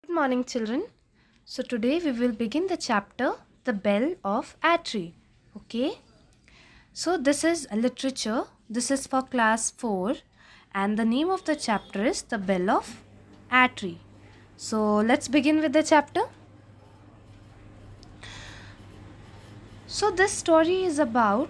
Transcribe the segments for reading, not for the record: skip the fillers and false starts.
Good morning, children. So, today we will begin the chapter The Bell of Atri. Okay, so this is a literature, this is for class 4, and the name of the chapter is The Bell of Atri. So, let's begin with the chapter. So, this story is about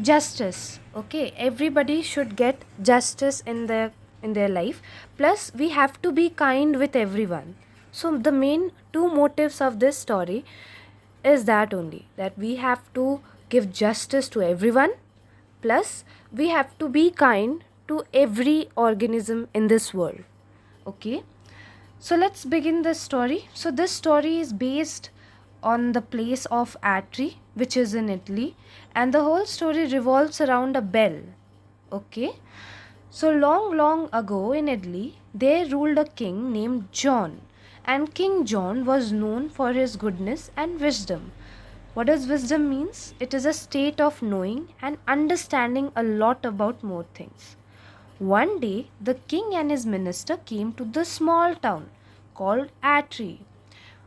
justice. Okay, everybody should get justice in their life. Plus, we have to be kind with everyone. So, the main two motives of this story is that only that we have to give justice to everyone. Plus, we have to be kind to every organism in this world. Okay, so let's begin the story. So this story is based on the place of Atri, which is in Italy, and the whole story revolves around a bell. Okay, so long ago in Italy, there ruled a king named John, and King John was known for his goodness and wisdom. What does wisdom means? It is a state of knowing and understanding a lot about more things. One day, the king and his minister came to the small town called Atri.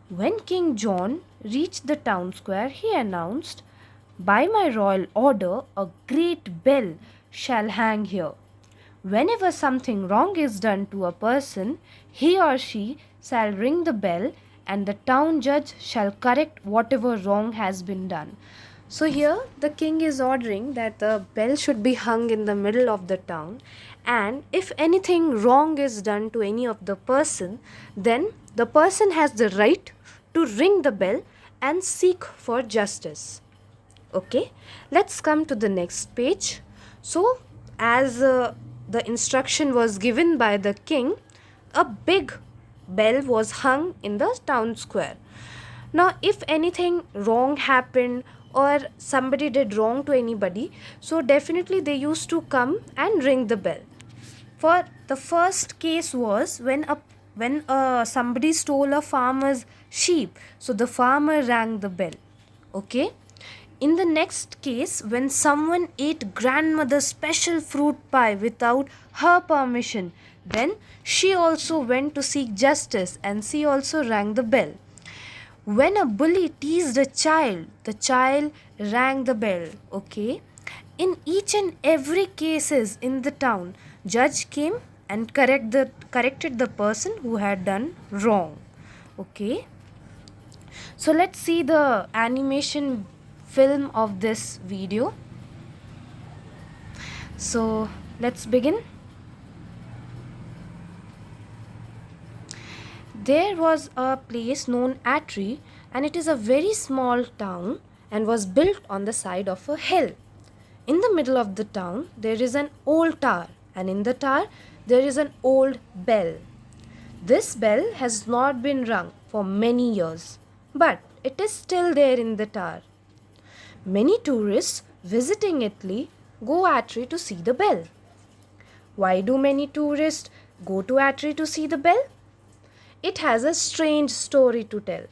When King John reached the town square, he announced, "By my royal order, a great bell shall hang here. Whenever something wrong is done to a person, he or she shall ring the bell, and the town judge shall correct whatever wrong has been done." So, here the king is ordering that the bell should be hung in the middle of the town, and if anything wrong is done to any of the person, then the person has the right to ring the bell and seek for justice. Okay, let's come to the next page. So, as the instruction was given by the king, a big bell was hung in the town square. Now, if anything wrong happened or somebody did wrong to anybody, so definitely they used to come and ring the bell. For the first case was when somebody stole a farmer's sheep, so the farmer rang the bell. Okay. In the next case, when someone ate grandmother's special fruit pie without her permission, then she also went to seek justice and she also rang the bell. When a bully teased a child, the child rang the bell. Okay. In each and every cases in the town, judge came and corrected the person who had done wrong. Okay. So let's see the animation film of this video. So let's begin. There was a place known Atri, and it is a very small town and was built on the side of a hill. In the middle of the town, there is an old tower, and in the tower, there is an old bell. This bell has not been rung for many years, but it is still there in the tower. Many tourists visiting Italy go Atri to see the bell. Why do many tourists go to Atri to see the bell? It has a strange story to tell.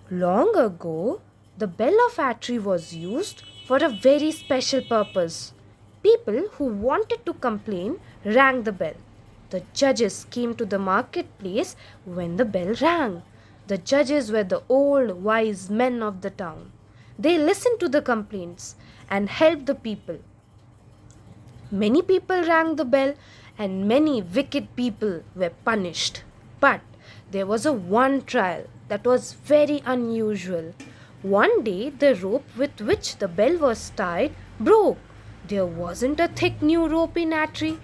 Long ago, the bell of Atri was used for a very special purpose. People who wanted to complain rang the bell. The judges came to the marketplace when the bell rang. The judges were the old wise men of the town. They listened to the complaints and helped the people. Many people rang the bell and many wicked people were punished. But there was a one trial that was very unusual. One day the rope with which the bell was tied broke. There wasn't a thick new rope in Atri.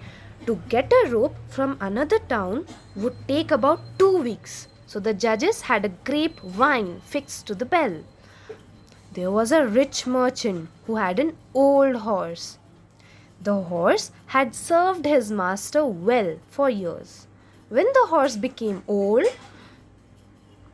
To get a rope from another town would take about 2 weeks. So the judges had a grapevine fixed to the bell. There was a rich merchant who had an old horse. The horse had served his master well for years. When the horse became old,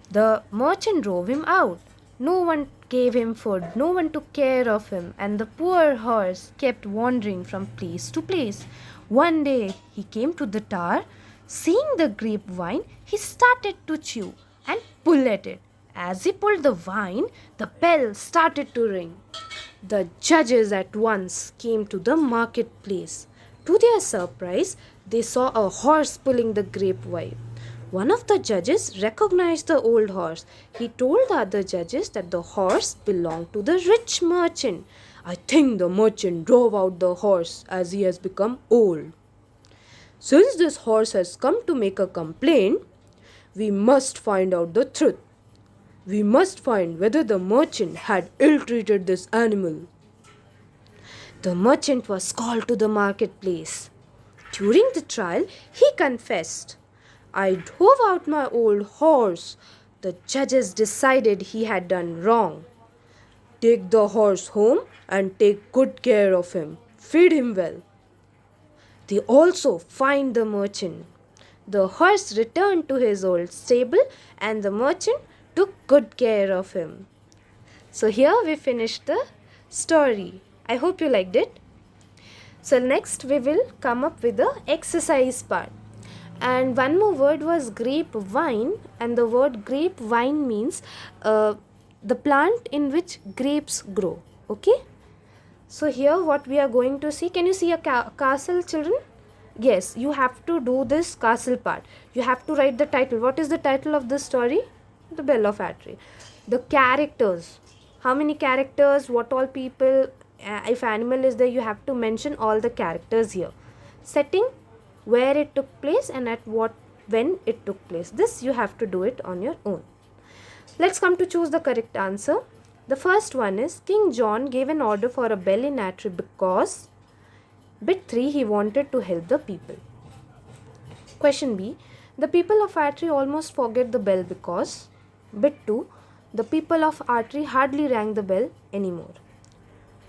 the merchant drove him out. No one gave him food, no one took care of him, and the poor horse kept wandering from place to place. One day he came to the tower. Seeing the grapevine, he started to chew and pull at it. As he pulled the vine, the bell started to ring. The judges at once came to the marketplace. To their surprise, they saw a horse pulling the grapevine. One of the judges recognized the old horse. He told the other judges that the horse belonged to the rich merchant. I think the merchant drove out the horse as he has become old. Since this horse has come to make a complaint, we must find out the truth. We must find whether the merchant had ill treated this animal. The merchant was called to the marketplace. During the trial, he confessed, I drove out my old horse. The judges decided he had done wrong. Take the horse home and take good care of him. Feed him well. They also fined the merchant. The horse returned to his old stable and the merchant took good care of him. So here we finished the story. I hope you liked it. So next we will come up with the exercise part. And one more word was grapevine, and the word grapevine means the plant in which grapes grow. Okay. So here what we are going to see, can you see a castle, children? Yes, you have to do this castle part. You have to write the title. What is the title of this story? The Bell of Atri. The characters. How many characters, what all people, if animal is there, you have to mention all the characters here. Setting, where it took place and at what, when it took place. This you have to do it on your own. Let's come to choose the correct answer. The first one is King John gave an order for a bell in Atri because bit 3 he wanted to help the people. Question B, the people of Atri almost forget the bell because bit 2, the people of Atri hardly rang the bell anymore.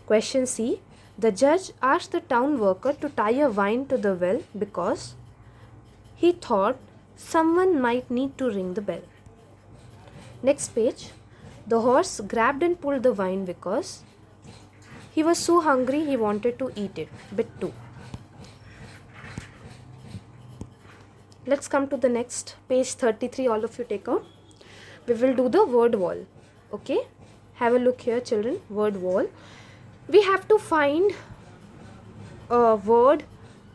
Question C, the judge asked the town worker to tie a vine to the well because he thought someone might need to ring the bell. Next page, the horse grabbed and pulled the vine because he was so hungry he wanted to eat it. Bit 2. Let's come to the next page 33. All of you take out. We will do the word wall. Okay. Have a look here, children. Word wall. We have to find a word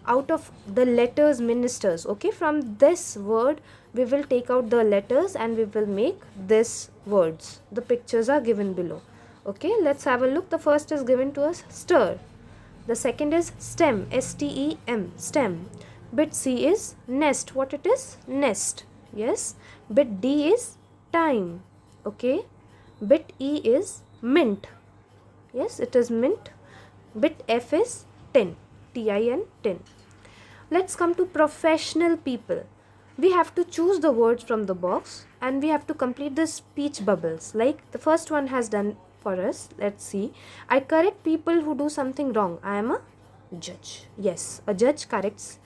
out of the letters ministers. Okay. From this word we will take out the letters and we will make this words. The pictures are given below. Okay, let's have a look. The first is given to us stir. The second is stem, S-T-E-M, stem. Bit C is nest. What it is? Nest. Yes. Bit D is time. Okay. Bit E is mint. Yes, it is mint. Bit F is tin. T-I-N, tin. Let's come to professional people. We have to choose the words from the box and we have to complete the speech bubbles. Like the first one has done for us. Let's see. I correct people who do something wrong. I am a judge. Yes, a judge corrects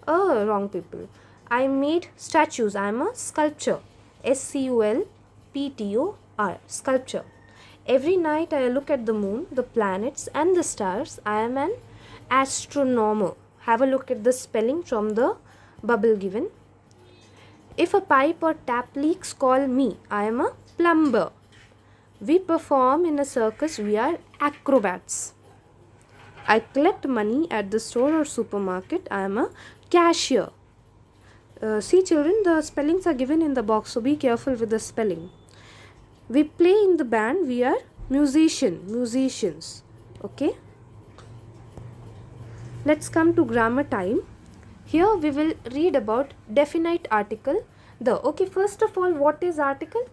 wrong people. I made statues. I am a sculptor. S-C-U-L-P-T-O-R, sculpture. Every night I look at the moon, the planets and the stars. I am an astronomer. Have a look at the spelling from the bubble given. If a pipe or tap leaks, call me. I am a plumber. We perform in a circus. We are acrobats. I collect money at the store or supermarket. I am a cashier. See children, the spellings are given in the box, so be careful with the spelling. We play in the band. We are musicians. Okay. Let's come to grammar time. Here we will read about definite article, the. Okay, first of all, what is article?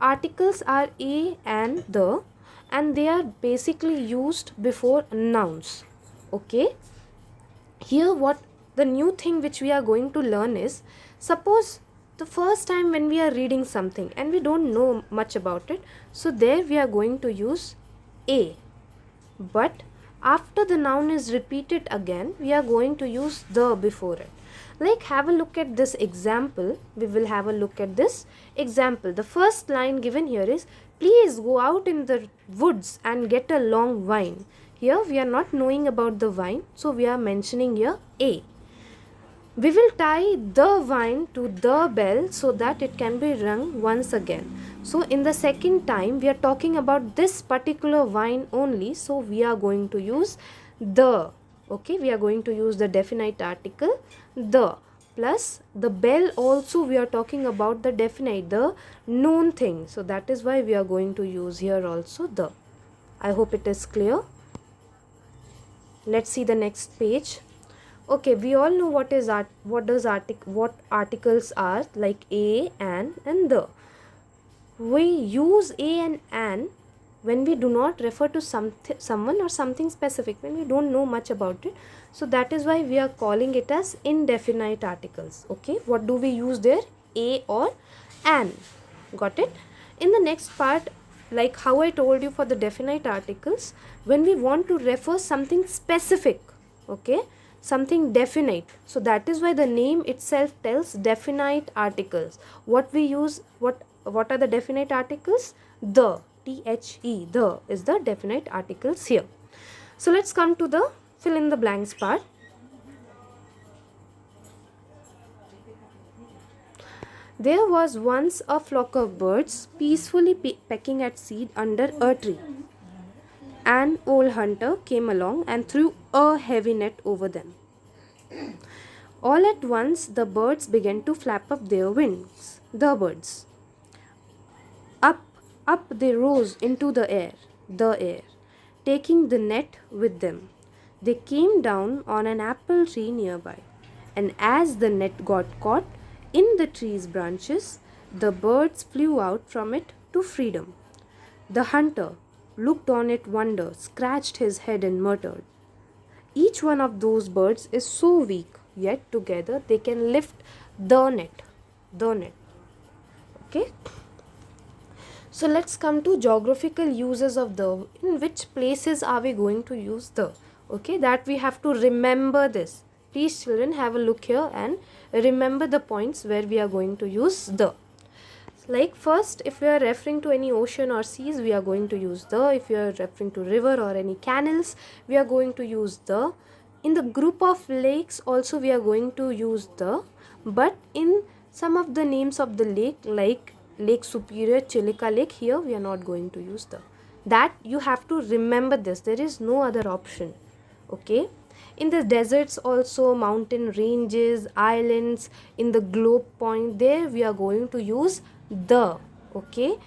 Articles are a and the, and they are basically used before nouns. Okay. Here what the new thing which we are going to learn is, suppose the first time when we are reading something and we don't know much about it, so there we are going to use a. But after the noun is repeated again, we are going to use the before it. Like, have a look at this example. We will have a look at this example. The first line given here is, please go out in the woods and get a long vine. Here we are not knowing about the vine, so we are mentioning here a. We will tie the vine to the bell so that it can be rung once again. So in the second time we are talking about this particular vine only, so we are going to use the. Okay, we are going to use the definite article the. plus the bell also we are talking about the definite, the known thing. So that is why we are going to use here also the. I hope it is clear. Let's see the next page. Okay, we all know what is what articles are, like a, an and the. We use a and an when we do not refer to someone or something specific, when we don't know much about it. So that is why we are calling it as indefinite articles. Okay, what do we use there? A or an. Got it? In the next part, like how I told you for the definite articles, when we want to refer something specific, okay, something definite, so that is why the name itself tells definite articles. What we use, what are the definite articles? The, the, the is the definite articles here. So let's come to the fill in the blanks part. There was once a flock of birds peacefully pecking at seed under a tree. An old hunter came along and threw a heavy net over them. All at once the birds began to flap up their wings. The birds. Up they rose into the air, taking the net with them. They came down on an apple tree nearby, and as the net got caught in the tree's branches, the birds flew out from it to freedom. The hunter looked on it wonder, scratched his head and muttered, "Each one of those birds is so weak, yet together they can lift the net." The net. Okay. So let's come to geographical uses of the. In which places are we going to use the? Okay, that we have to remember this. Please children, have a look here and remember the points where we are going to use the. Like first, if we are referring to any ocean or seas, we are going to use the. If you are referring to river or any canals, we are going to use the. In the group of lakes also we are going to use the. But in some of the names of the lake, like Lake Superior, Chilika Lake, here we are not going to use the. That you have to remember this. There is no other option. Okay. In the deserts also, mountain ranges, islands, in the globe point, there we are going to use the. Okay.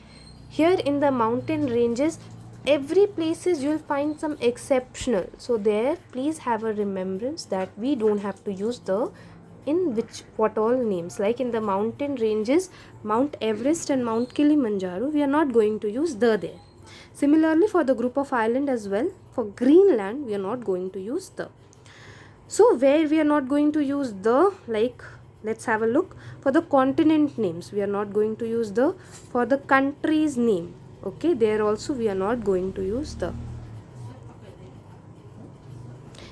Here in the mountain ranges, every places you will find some exceptional. So there please have a remembrance that we don't have to use the in which what all names. Like in the mountain ranges, Mount Everest and Mount Kilimanjaro, we are not going to use the there. Similarly for the group of island as well, for Greenland we are not going to use the. So where we are not going to use the, like let's have a look. For the continent names we are not going to use the. For the country's name, okay, there also we are not going to use the.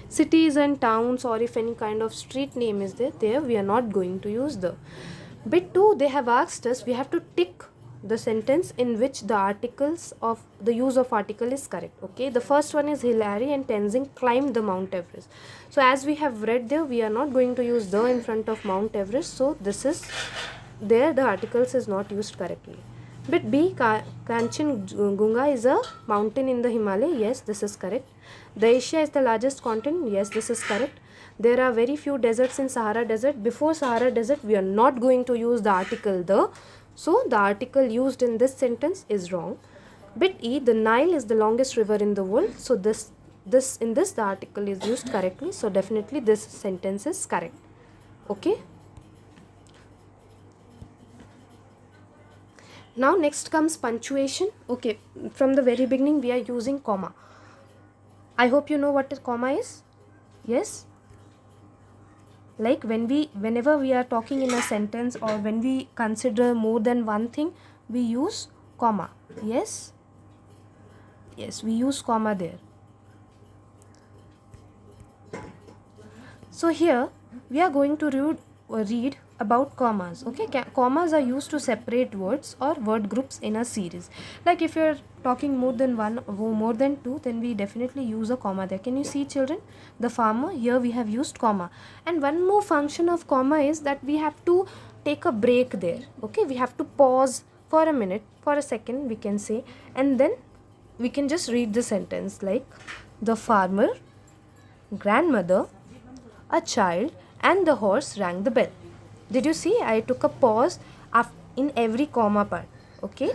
Cities and towns, or if any kind of street name is there we are not going to use the. Bit 2, they have asked us, we have to tick the sentence in which the articles of the use of article is correct. Okay, the first one is Hilary and Tenzing climbed the Mount Everest. So as we have read there, we are not going to use the in front of Mount Everest. So this is there, the articles is not used correctly. Bit B, Kanchenjunga is a mountain in the Himalaya. Yes, this is correct. The Asia is the largest continent. Yes, this is correct. There are very few deserts in Sahara Desert. Before Sahara Desert, we are not going to use the article the. So the article used in this sentence is wrong. Bit E, the Nile is the longest river in the world. So this the article is used correctly. So definitely this sentence is correct. Okay. Now next comes punctuation. Okay, from the very beginning we are using comma. I hope you know what a comma is. Yes. Like whenever we are talking in a sentence, or when we consider more than one thing, we use comma. Yes. Yes, we use comma there. So here we are going to read about commas. Okay, commas are used to separate words or word groups in a series. Like if you're talking more than one or more than two, then we definitely use a comma there. Can you see, children? The farmer, here we have used comma. And one more function of comma is that we have to take a break there. Okay, we have to pause for a minute, for a second we can say, and then we can just read the sentence like the farmer, grandmother, a child and the horse rang the bell. Did you see? I took a pause in every comma part. Okay.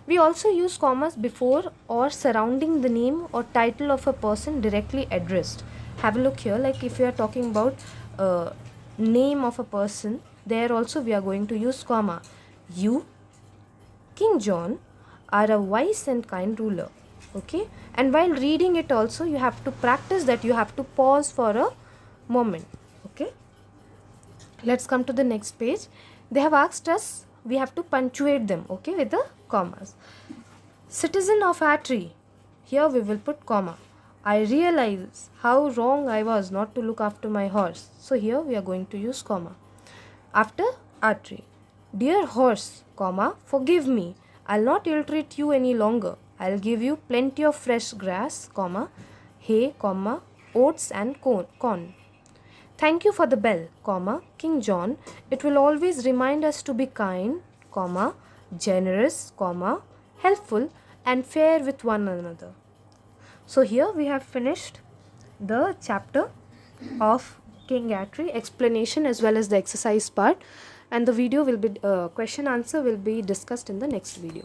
We also use commas before or surrounding the name or title of a person directly addressed. Have a look here. Like if you are talking about name of a person, there also we are going to use comma. You, King John, are a wise and kind ruler. Okay. And while reading it also, you have to practice that. You have to pause for a moment. Okay. Let's come to the next page. They have asked us, we have to punctuate them, okay, with the commas. Citizen of Atri, here we will put comma. I realize how wrong I was not to look after my horse. So here we are going to use comma. After Atri, dear horse, comma, forgive me. I'll not ill-treat you any longer. I'll give you plenty of fresh grass, comma, hay, comma, oats and corn. Thank you for the bell, comma, King John. It will always remind us to be kind, comma, generous, comma, helpful and fair with one another. So here we have finished the chapter of King Atri, explanation as well as the exercise part, and the video will be question answer will be discussed in the next video.